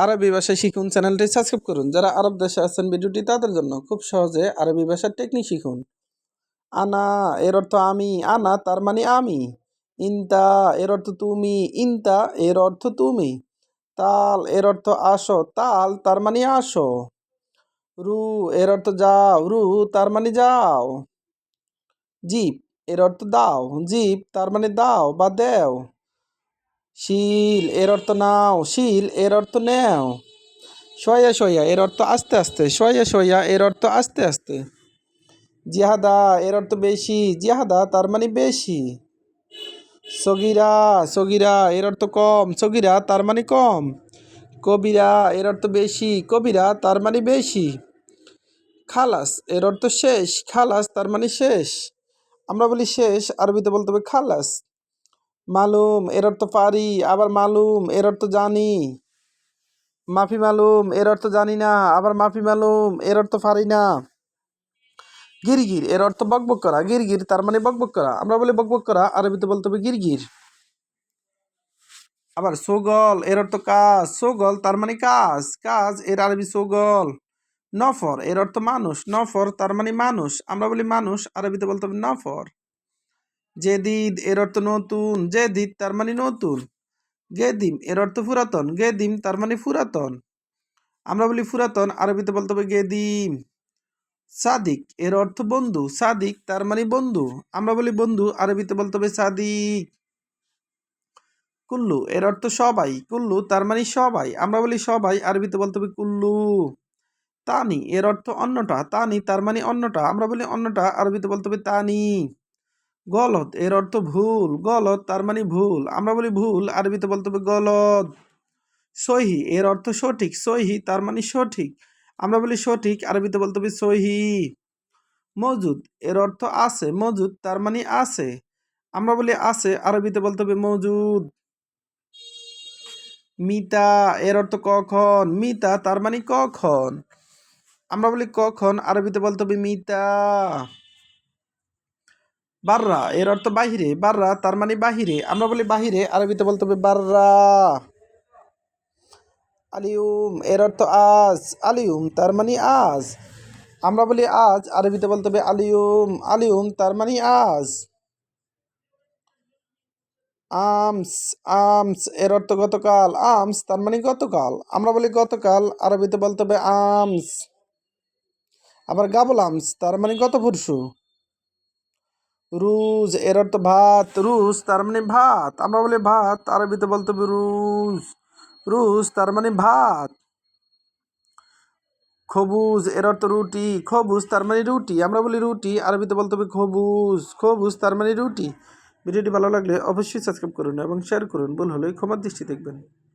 আরবি ভাষা শিখুন চ্যানেলটি সাবস্ক্রাইব করুন। যারা আরব দেশে আছেন ভিডিওটি তাদের জন্য খুব সহজে আরবি ভাষার টেকনিক শিখুন। আনা এর অর্থ আমি, আনা তার মানে আমি। ইনতা এর অর্থ তুমি, ইনতা এর অর্থ তুমি। তাল এর অর্থ আসো, তাল তার মানে আসো। রু এর অর্থ যাও, রু তার মানে যাও। জিপ এর অর্থ দাও, জিপ তার মানে দাও বা দেও। শিল এর অর্থ নাও, শিল এর অর্থ নেও। শয়া শয়া এর অর্থ আস্তে আস্তে, শয়া শয়া এর অর্থ আস্তে আস্তে। জিহাদা এর অর্থ বেশি, জিহাদা তার মানে বেশি। সগিরা সগিরা এর অর্থ কম, সগিরা তার মানে কম। কবিরা এর অর্থ বেশি, কবিরা তার মানে বেশি। খালাস এর অর্থ শেষ, খালাস তার মানে শেষ। আমরা বলি শেষ, আরবিতে বলতে হবে খালাস। মালুম এর অর্থ পারি, আবার মালুম এর অর্থ জানি। মাফি মালুম এর অর্থ জানি না, আবার মাফি মালুম এর অর্থ পারি না। গিরগির এর অর্থ বকবক করা, গিরগির তার মানে বকবক করা। আমরা বলি বকবক করা, আরবিতে বলতে হবে গিরগির। আবার সোগল এর অর্থ কাজ, সোগল তার মানে কাজ, কাজ এর আরবি সোগল। নফর এর অর্থ মানুষ, নফর তার মানে মানুষ। আমরা বলি মানুষ, আরবিতে বলতে হবে নফর। জেদিদ এর অর্থ নতুন, জেদিদ তার মানে নতুন। গেদিম এর অর্থ পুরাতন, গেদিম তার মানে পুরাতন। আমরা বলি পুরাতন, আরবিতে বলতে হবে গেদিম। সাদিক এর অর্থ বন্ধু, সাদিক তার মানে বন্ধু। আমরা বলি বন্ধু, আরবিতে বলতে হবে সাদিক। কুল্লু এর অর্থ সবাই, কুল্লু তার মানে সবাই। আমরা বলি সবাই, আরবিতে বলতে হবে কুল্লু। তানি এর অর্থ অন্যটা, তানি তার মানে অন্যটা। আমরা বলি অন্যটা, আরবিতে বলতে হবে তানি। গলত এর অর্থ ভুল, গলত তার মানে ভুল। আমরা বলি ভুল, আরবিতে বলতে হবে গলত। সহি এর অর্থ সঠিক, সহি তার মানে সঠিক। আমরা বলি সঠিক, আরবিতে বলতে হবে সহি। মজুদ এর অর্থ আছে, মজুদ তার মানে আছে। আমরা বলি আছে, আরবিতে বলতে হবে মজুদ। মিতা এর অর্থ কখন, মিতা তার মানে কখন। আমরা বলি কখন, আরবিতে বলতে হবে মিতা। বাররা এর অর্থ বাহিরে, বাররা তার মানে বাহিরে। আমরা বলি বাহিরে, আরবিতে বলতে হবে বাররা। আলিউম এর অর্থ আজ, আলিউম তার মানে আজ। আমরা বলি আজ, আরবিতে বলতে হবে আলিউম, আলিউম তার মানে আজ। আমস, আমস এর অর্থ গতকাল, আমস তার মানে গতকাল। আমরা বলি গতকাল, আরবিতে বলতে হবে আমস। আবার গাবল আমস তার মানে গত পরশু। রুজ এর অর্থ ভাত, রুজ তার মানে ভাত। আমরা বলি ভাত, আরবিতে বলতে হবে রুজ, রুজ তার মানে ভাত। খবুজ এর অর্থ রুটি, খবুজ তার মানে রুটি। আমরা বলি রুটি, আরবিতে বলতে হবে খবুজ, খবুজ তার মানে রুটি। ভিডিওটি ভালো লাগলে অবশ্যই সাবস্ক্রাইব করুন এবং শেয়ার করুন। ভুল হলে ক্ষমার দৃষ্টি দেখবেন।